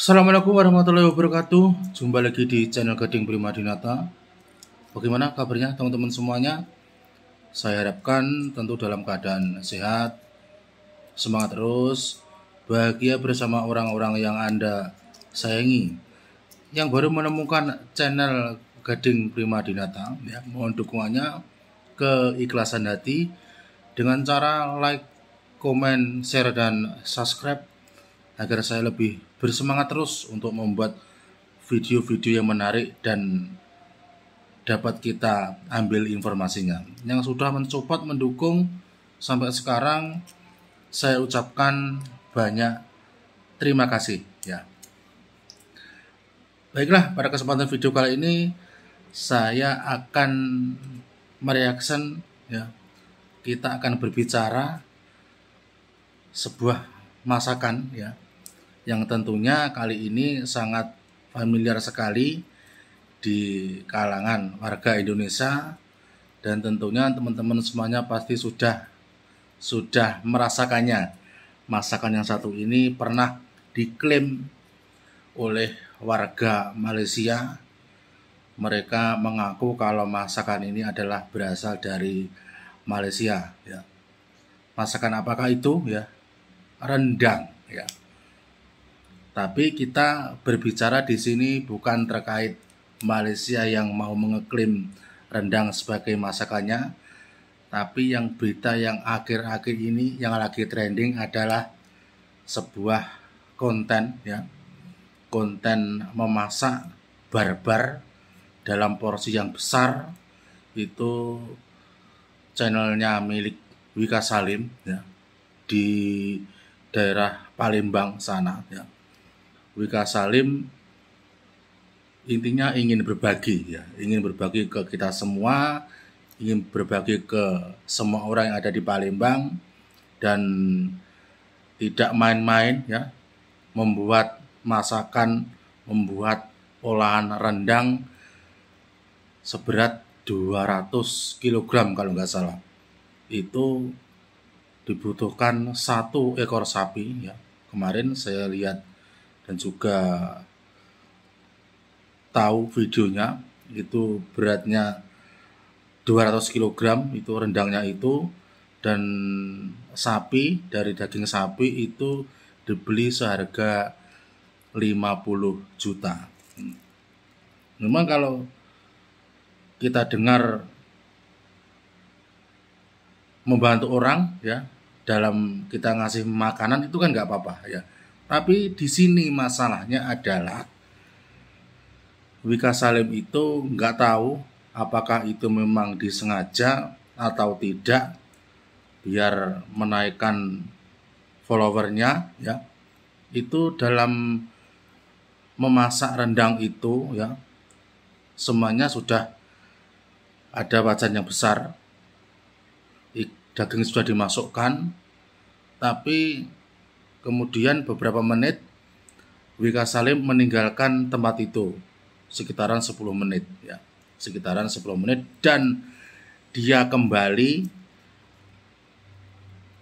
Assalamualaikum warahmatullahi wabarakatuh. Jumpa lagi di channel Gading Primadinata. Bagaimana kabarnya teman-teman semuanya? Saya harapkan tentu dalam keadaan sehat, semangat terus, bahagia bersama orang-orang yang Anda sayangi. Yang baru menemukan channel Gading Primadinata, ya, mohon dukungannya, keikhlasan hati dengan cara like, komen, share, dan subscribe agar saya lebih bersemangat terus untuk membuat video-video yang menarik dan dapat kita ambil informasinya. Yang sudah mensupport, mendukung sampai sekarang, saya ucapkan banyak terima kasih ya. Baiklah, pada kesempatan video kali ini saya akan mereaction ya. Kita akan berbicara sebuah masakan ya, yang tentunya kali ini sangat familiar sekali di kalangan warga Indonesia, dan tentunya teman-teman semuanya pasti sudah merasakannya. Masakan yang satu ini pernah diklaim oleh warga Malaysia. Mereka mengaku kalau masakan ini adalah berasal dari Malaysia ya. Masakan apakah itu ya? Rendang ya. Tapi kita berbicara di sini bukan terkait Malaysia yang mau mengeklaim rendang sebagai masakannya, tapi yang berita yang akhir-akhir ini yang lagi trending adalah sebuah konten ya, konten memasak barbar dalam porsi yang besar. Itu channelnya milik Wika Salim ya, di daerah Palembang sana ya. Wika Salim intinya ingin berbagi ya, ingin berbagi ke kita semua, ingin berbagi ke semua orang yang ada di Palembang, dan tidak main-main ya, membuat masakan, membuat olahan rendang seberat 200 kg kalau nggak salah. Itu dibutuhkan 1 ekor sapi ya. Kemarin saya lihat dan juga tahu videonya, itu beratnya 200 kg itu rendangnya itu, dan sapi, dari daging sapi itu dibeli seharga 50 juta. Memang kalau kita dengar membantu orang ya, dalam kita ngasih makanan itu kan nggak apa-apa ya. Tapi di sini masalahnya adalah Wika Salim itu nggak tahu apakah itu memang disengaja atau tidak, biar menaikkan followernya ya. Itu dalam memasak rendang itu ya, semuanya sudah ada wajan yang besar, daging sudah dimasukkan, tapi kemudian beberapa menit Wika Salim meninggalkan tempat itu sekitaran 10 menit ya, sekitaran 10 menit, dan dia kembali,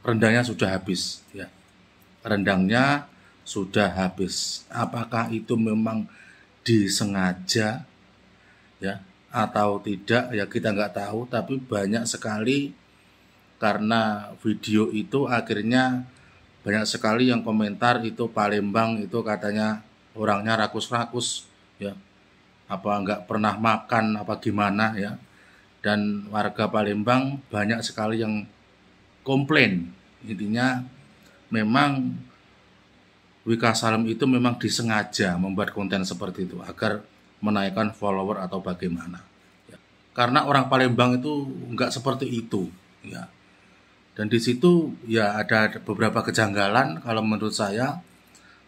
rendangnya sudah habis ya. Rendangnya sudah habis. Apakah itu memang disengaja ya atau tidak ya, kita nggak tahu. Tapi banyak sekali, karena video itu akhirnya banyak sekali yang komentar itu Palembang itu katanya orangnya rakus-rakus ya, apa nggak pernah makan apa gimana ya. Dan warga Palembang banyak sekali yang komplain. Intinya memang Wika Salim itu memang disengaja membuat konten seperti itu agar menaikkan follower atau bagaimana ya. Karena orang Palembang itu nggak seperti itu ya. Dan di situ ya ada beberapa kejanggalan kalau menurut saya,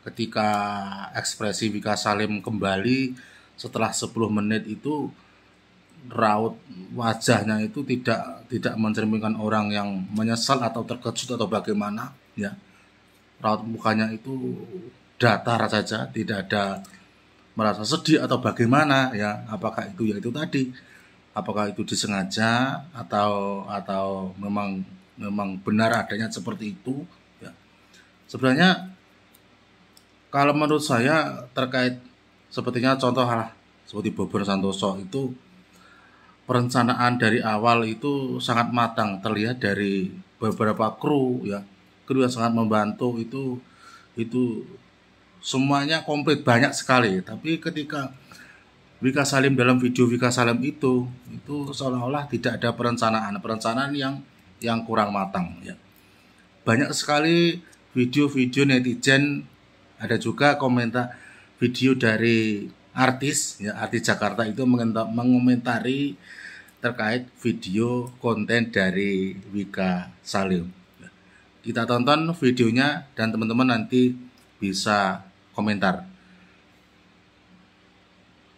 ketika ekspresi Wika Salim kembali setelah 10 menit itu, raut wajahnya itu tidak mencerminkan orang yang menyesal atau terkejut atau bagaimana ya. Raut mukanya itu datar saja, tidak ada merasa sedih atau bagaimana ya. Apakah itu ya itu tadi, apakah itu disengaja atau memang benar adanya seperti itu ya. Sebenarnya Kalau menurut saya terkait sepertinya contoh lah seperti Bober Santoso itu perencanaan dari awal itu sangat matang, terlihat dari beberapa kru ya, kru yang sangat membantu itu semuanya komplit, banyak sekali. Tapi ketika Wika Salim dalam video Wika Salim itu seolah-olah tidak ada perencanaan yang kurang matang ya. Banyak sekali video-video netizen, ada juga komentar video dari artis ya, artis Jakarta itu mengomentari terkait video konten dari Wika Salim. Kita tonton videonya dan teman-teman nanti bisa komentar.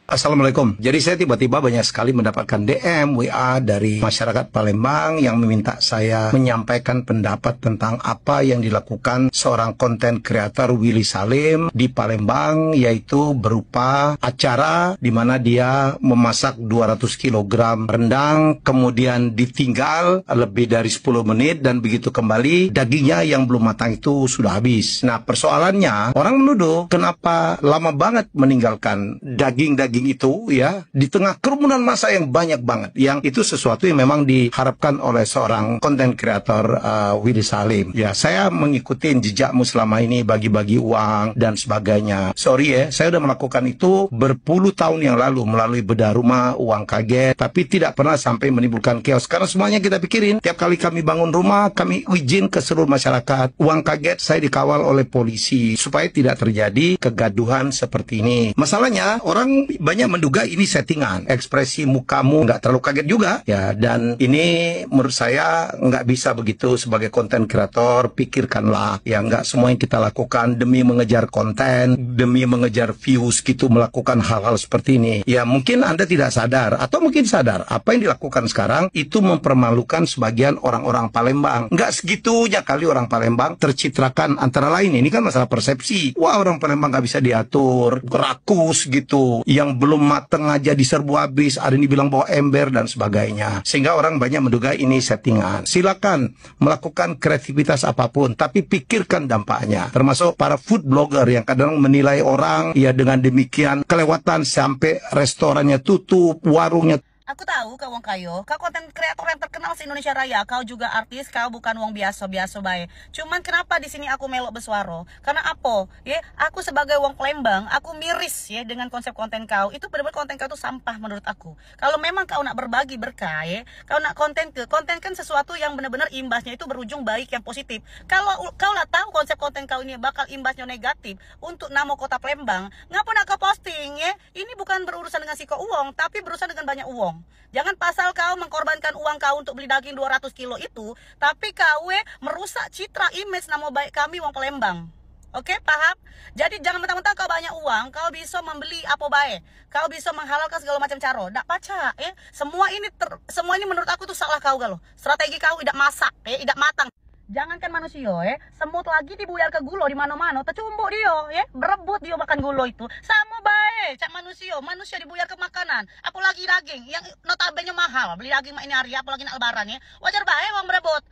Assalamualaikum. Jadi saya tiba-tiba banyak sekali mendapatkan DM, WA dari masyarakat Palembang yang meminta saya menyampaikan pendapat tentang apa yang dilakukan seorang konten kreator Willy Salim di Palembang, yaitu berupa acara di mana dia memasak 200 kg rendang, kemudian ditinggal lebih dari 10 menit dan begitu kembali dagingnya yang belum matang itu sudah habis. Nah, persoalannya orang menuduh kenapa lama banget meninggalkan daging-daging itu ya di tengah kerumunan massa yang banyak banget, yang itu sesuatu yang memang diharapkan oleh seorang konten kreator Willy Salim. Ya, saya mengikuti jejakmu selama ini, bagi-bagi uang dan sebagainya. Sorry ya, saya udah melakukan itu berpuluh tahun yang lalu melalui bedah rumah, uang kaget, tapi tidak pernah sampai menimbulkan chaos karena semuanya kita pikirin. Tiap kali kami bangun rumah, kami izin ke seluruh masyarakat. Uang kaget saya dikawal oleh polisi supaya tidak terjadi kegaduhan seperti ini. Masalahnya orang banyak menduga ini settingan, ekspresi mukamu nggak terlalu kaget juga ya, dan ini menurut saya nggak bisa begitu. Sebagai konten kreator, pikirkanlah ya, nggak semua yang kita lakukan demi mengejar konten, demi mengejar views gitu, melakukan hal-hal seperti ini. Ya mungkin Anda tidak sadar, atau mungkin sadar apa yang dilakukan sekarang itu mempermalukan sebagian orang-orang Palembang. Nggak segitunya kali orang Palembang tercitrakan, antara lain ini kan masalah persepsi. Wah, orang Palembang nggak bisa diatur, rakus gitu, yang belum mateng aja diserbu habis, ada yang dibilang bawa ember dan sebagainya, sehingga orang banyak menduga ini settingan. Silakan melakukan kreativitas apapun, tapi pikirkan dampaknya, termasuk para food blogger yang kadang menilai orang ya dengan demikian kelewatan sampai restorannya tutup, warungnya. Aku tahu kau wong kayo, kau konten kreator yang terkenal se Indonesia Raya, kau juga artis, kau bukan wong biasa-biasa bae. Cuman kenapa di sini aku melok bersuara? Karena apa? Ya, aku sebagai wong Palembang, aku miris ya dengan konsep konten kau. Itu benar-benar konten kau itu sampah menurut aku. Kalau memang kau nak berbagi berkah ya, kau nak konten kan sesuatu yang benar-benar imbasnya itu berujung baik yang positif. Kalau kau lah tahu konsep konten kau ini bakal imbasnya negatif untuk nama kota Palembang, ngapa nak kau posting ya? Ini bukan berurusan dengan siko uang, tapi berurusan dengan banyak uang. Jangan pasal kau mengkorbankan uang kau untuk beli daging 200 kilo itu, tapi kau merusak citra image nama baik kami wong Palembang. Oke, paham? Jadi jangan mentang-mentang kau banyak uang, kau bisa membeli apa baik. Kau bisa menghalalkan segala macam cara. Ndak paca, ya. Semua ini menurut aku tuh salah kau galo. Strategi kau tidak masak, tidak matang. Jangankan manusia, semut lagi dibuyar ke gulo di mana-mana, tercumbuk dia, berebut dia makan gulo itu. Sama baik, cak manusia dibuyar ke makanan, apalagi daging yang notabene mahal. Beli daging ini hari, apalagi nak lebaran wajar baik wong berebut,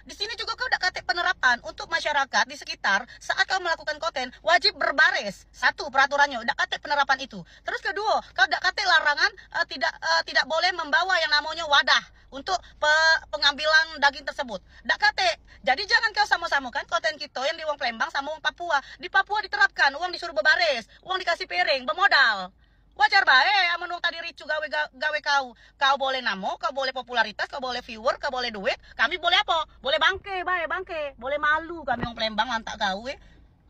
Di sini juga kau udah kate penerapan untuk masyarakat di sekitar saat kau melakukan konten wajib berbaris. Satu peraturannya udah kate penerapan itu. Terus kedua, kau udah kate larangan tidak boleh membawa yang namanya wadah untuk pengambilan daging tersebut. Dak kate. Jadi jangan kau sama-samakan konten kita yang di wong Palembang sama wong Papua. Di Papua diterapkan uang disuruh berbaris, uang dikasih piring, bermodal. Wajar bae amun wong tadi ricu gawe kau. Kau boleh namo, kau boleh popularitas, kau boleh viewer, kau boleh duit. Kami boleh apa? Boleh bangke bae, bangke. Boleh malu kami wong Palembang lantak kau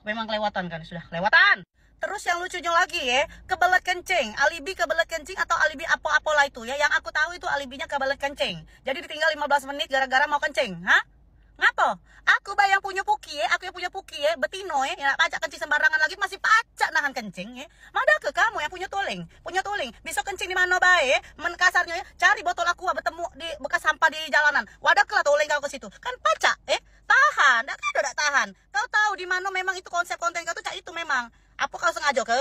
Memang kelewatan kan, sudah kelewatan. Terus yang lucunya lagi kebelet kencing, alibi kebelet kencing atau alibi apa-apalah itu Yang aku tahu itu alibinya kebelet kencing. Jadi ditinggal 15 menit gara-gara mau kencing, Ngapa? Aku yang punya puki aku yang punya puki betino yang pacak kencing sembarangan lagi masih pacak nahan kencing Mana ke kamu yang punya toling bisa kencing di mana bae, kasarnya cari botol aqua bertemu di bekas sampah di jalanan. Wadahlah toling kau ke situ. Kan pacak tahan, enggak tahan. Kau tahu di mana memang itu konsep konten kau tuh cak itu memang. Apa kau sengaja ke?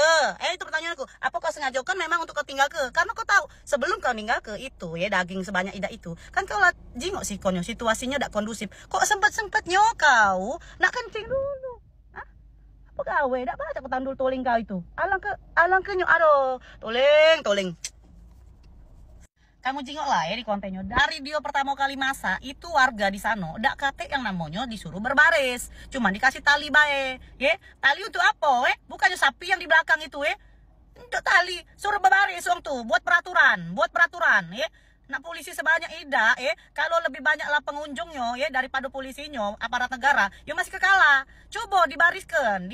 Itu pertanyaanku. Apa kau sengaja kan memang untuk kau tinggal ke? Karena kau tahu sebelum kau tinggal ke itu daging sebanyak itu kan kau lah jingok sih konyo situasinya tidak kondusif. Kok sempet-sempetnya kau nak kencing dulu. pegawai, dak baca ke tandul toling kau itu. Alang ke aduh, toling. Kamu jingok lah ya di kontennya. Dari dia pertama kali masa itu warga di sana dak kate yang namanya disuruh berbaris. Cuman dikasih tali bae, ya. Tali untuk apa, Bukannya sapi yang di belakang itu, untuk tali suruh berbaris uang tuh buat peraturan, ya. Nah polisi sebanyak ida, kalau lebih banyak lah pengunjungnya, daripada polisinya, aparat negara, ya masih kekalah. Coba dibariskan,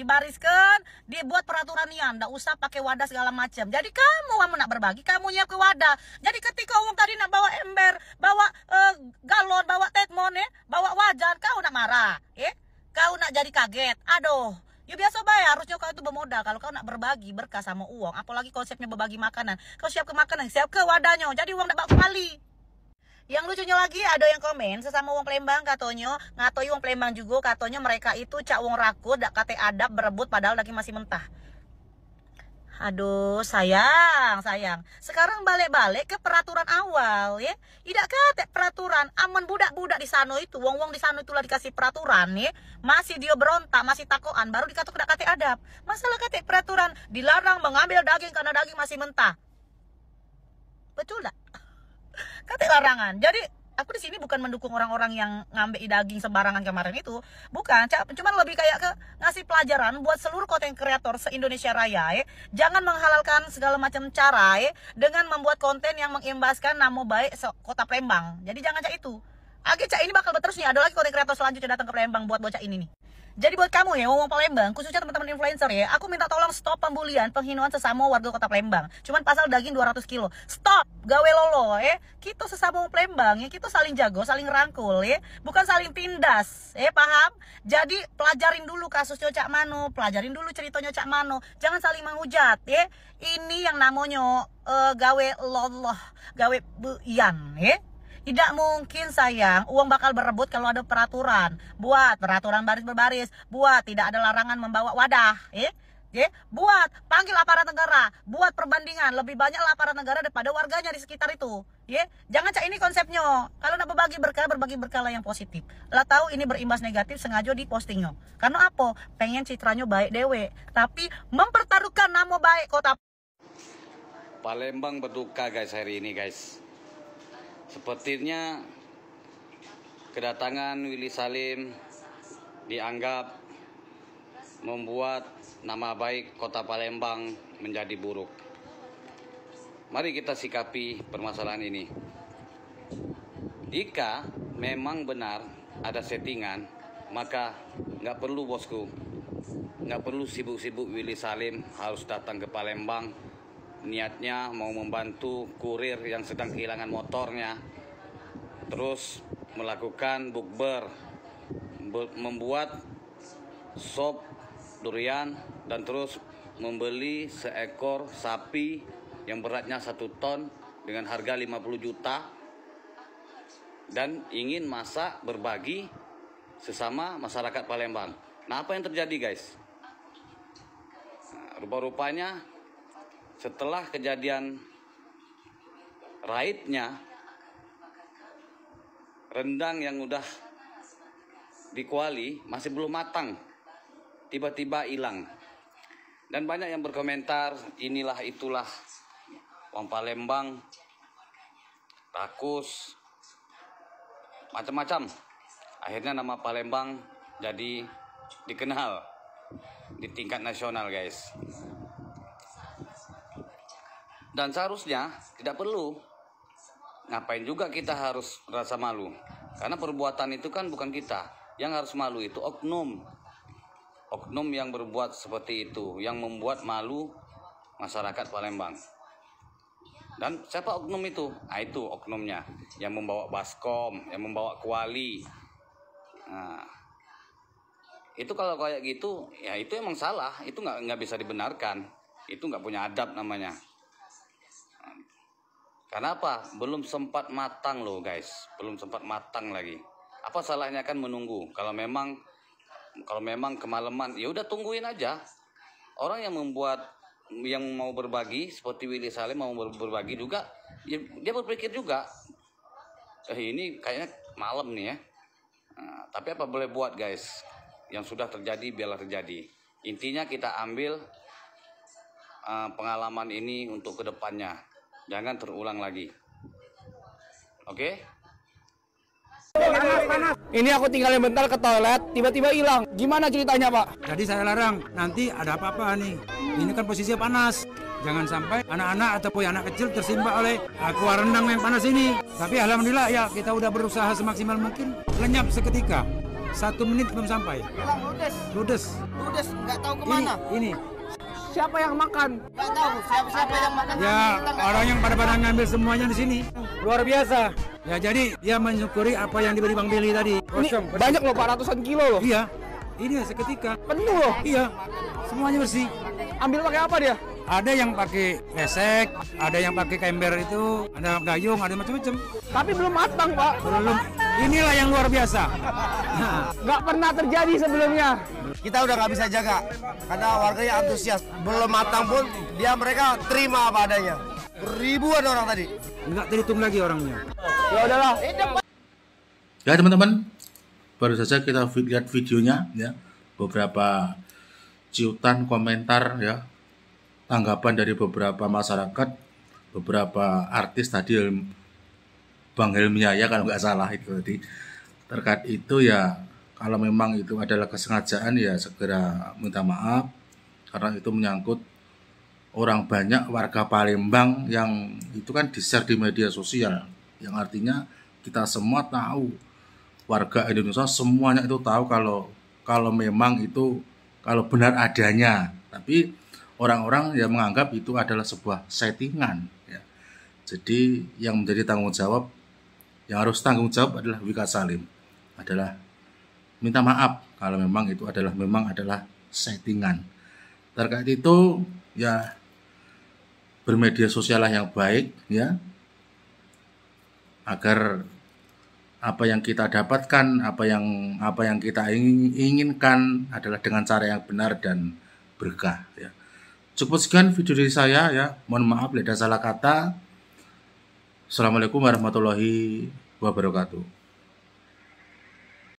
dibuat peraturan yang, ndak usah pakai wadah segala macam. Jadi kamu nak berbagi, kamu nyiap ke wadah. Jadi ketika orang tadi nak bawa ember, bawa galon, bawa tetmon, bawa wajan, kau nak marah, kau nak jadi kaget, aduh. Ya biasa baik, harusnya kau itu bermodal. Kalau kau nak berbagi berkah sama uang, apalagi konsepnya berbagi makanan, kau siap ke makanan, siap ke wadahnya, jadi uang dapat kembali. Yang lucunya lagi ada yang komen sesama uang Palembang katanya, ngatoi uang Palembang juga katanya mereka itu cak uang rakus, dak kate adab berebut padahal lagi masih mentah. Aduh sayang. Sekarang balik ke peraturan awal, ya. Tidak kate peraturan, aman budak-budak di sana itu, wong-wong di sana itulah dikasih peraturan, ya. Masih dia berontak, masih takoan, baru dikata tidak kate adab. Masalah kate peraturan, dilarang mengambil daging karena daging masih mentah. Betul tak? Kate larangan. Jadi aku di sini bukan mendukung orang-orang yang ngambil daging sembarangan kemarin itu, bukan. Cuman lebih kayak ke ngasih pelajaran buat seluruh konten kreator se-Indonesia Raya, Jangan menghalalkan segala macam cara, dengan membuat konten yang mengimbaskan nama baik kota Palembang. Jadi jangan cak itu. Cak ini bakal terus nih, ada lagi konten kreator selanjutnya datang ke Palembang buat bocah ini nih. Jadi buat kamu ya, ngomong Palembang, khususnya teman-teman influencer ya, aku minta tolong stop pembulian, penghinaan sesama warga kota Palembang. Cuman pasal daging 200 kilo. Stop, gawe lolo, Kita sesama Palembang, kita saling jago, saling rangkul, Bukan saling tindas, paham? Jadi pelajarin dulu kasusnya Cak Mano, pelajarin dulu ceritanya Cak Mano. Jangan saling menghujat, Ini yang namanya gawe loloh, gawe buian, Tidak mungkin sayang, uang bakal berebut kalau ada peraturan. Buat peraturan baris berbaris, buat tidak ada larangan membawa wadah, buat panggil aparat negara, buat perbandingan lebih banyak aparat negara daripada warganya di sekitar itu, Jangan cak ini konsepnya. Kalau nak berbagi berkah lah yang positif. Lah tahu ini berimbas negatif sengaja di postingnya. Karena apa? Pengen citranya baik dewe, tapi mempertaruhkan nama baik kota Palembang berduka guys hari ini guys. Sepertinya kedatangan Willy Salim dianggap membuat nama baik kota Palembang menjadi buruk. Mari kita sikapi permasalahan ini. Jika memang benar ada settingan, maka nggak perlu bosku, nggak perlu sibuk-sibuk Willy Salim harus datang ke Palembang. Niatnya mau membantu kurir yang sedang kehilangan motornya, terus melakukan bukber, membuat sop durian, dan terus membeli seekor sapi yang beratnya 1 ton dengan harga 50 juta dan ingin masak berbagi sesama masyarakat Palembang. Nah, apa yang terjadi guys? Nah, rupa-rupanya setelah kejadian raidnya, rendang yang udah dikuali masih belum matang, tiba-tiba hilang. Dan banyak yang berkomentar, inilah itulah orang Palembang rakus, macam-macam. Akhirnya nama Palembang jadi dikenal di tingkat nasional guys. Dan seharusnya tidak perlu. Ngapain juga kita harus merasa malu? Karena perbuatan itu kan bukan kita. Yang harus malu itu oknum. Oknum yang berbuat seperti itu, yang membuat malu masyarakat Palembang. Dan siapa oknum itu? Nah, itu oknumnya. Yang membawa baskom, yang membawa kuali. Nah, itu kalau kayak gitu, ya itu emang salah. Itu nggak bisa dibenarkan. Itu nggak punya adab namanya. Kenapa? Belum sempat matang loh guys, belum sempat matang lagi. Apa salahnya kan menunggu? Kalau memang kemalaman, ya udah tungguin aja. Orang yang mau berbagi seperti Willy Salim mau berbagi juga, ya, dia berpikir juga, ini kayaknya malam nih ya. Nah, tapi apa boleh buat guys? Yang sudah terjadi biarlah terjadi. Intinya kita ambil pengalaman ini untuk kedepannya, jangan terulang lagi. Oke? Ini aku tinggalin bentar ke toilet, tiba-tiba hilang. Gimana ceritanya, Pak? Jadi saya larang, nanti ada apa-apa nih. Ini kan posisinya panas. Jangan sampai anak-anak ataupun anak kecil tersimpa oleh aqua rendang yang panas ini. Tapi alhamdulillah ya, kita udah berusaha semaksimal mungkin. Lenyap seketika. 1 menit belum sampai. Ludes. Ludes, nggak tahu kemana. Ini. Siapa yang makan? Nggak tahu. Siapa yang makan? Ya, orang yang pada ngambil semuanya di sini. Luar biasa. Ya, jadi dia mensyukuri apa yang diberi Bang Billy tadi. Ini banyak loh, Pak, ratusan kilo loh. Iya. Ini seketika. Penuh loh. Iya. Semuanya bersih. Ambil pakai apa dia? Ada yang pakai besek, ada yang pakai ember itu, ada gayung, ada macam-macam. Tapi belum matang, Pak. Belum. Inilah yang luar biasa. Nggak pernah terjadi sebelumnya. Kita udah nggak bisa jaga karena warganya antusias. Belum matang pun mereka terima apa adanya. Ribuan orang tadi. Nggak terhitung lagi orangnya. Ya udahlah. Ya teman-teman, baru saja kita lihat videonya ya, beberapa ciutan komentar ya, tanggapan dari beberapa masyarakat, beberapa artis tadi, Bang Helmi ya kalau nggak salah itu tadi, terkait itu ya, kalau memang itu adalah kesengajaan ya segera minta maaf, karena itu menyangkut orang banyak warga Palembang yang itu kan di-share di media sosial, yang artinya kita semua tahu, warga Indonesia semuanya itu tahu kalau memang itu kalau benar adanya, tapi orang-orang yang menganggap itu adalah sebuah settingan ya. Jadi yang menjadi tanggung jawab, yang harus tanggung jawab adalah Wika Salim, adalah minta maaf kalau memang itu memang adalah settingan. Terkait itu ya, bermedia sosial yang baik ya, agar apa yang kita dapatkan, apa yang kita inginkan adalah dengan cara yang benar dan berkah ya. Cukup sekian video dari saya ya. Mohon maaf bila ada salah kata. Assalamualaikum warahmatullahi wabarakatuh.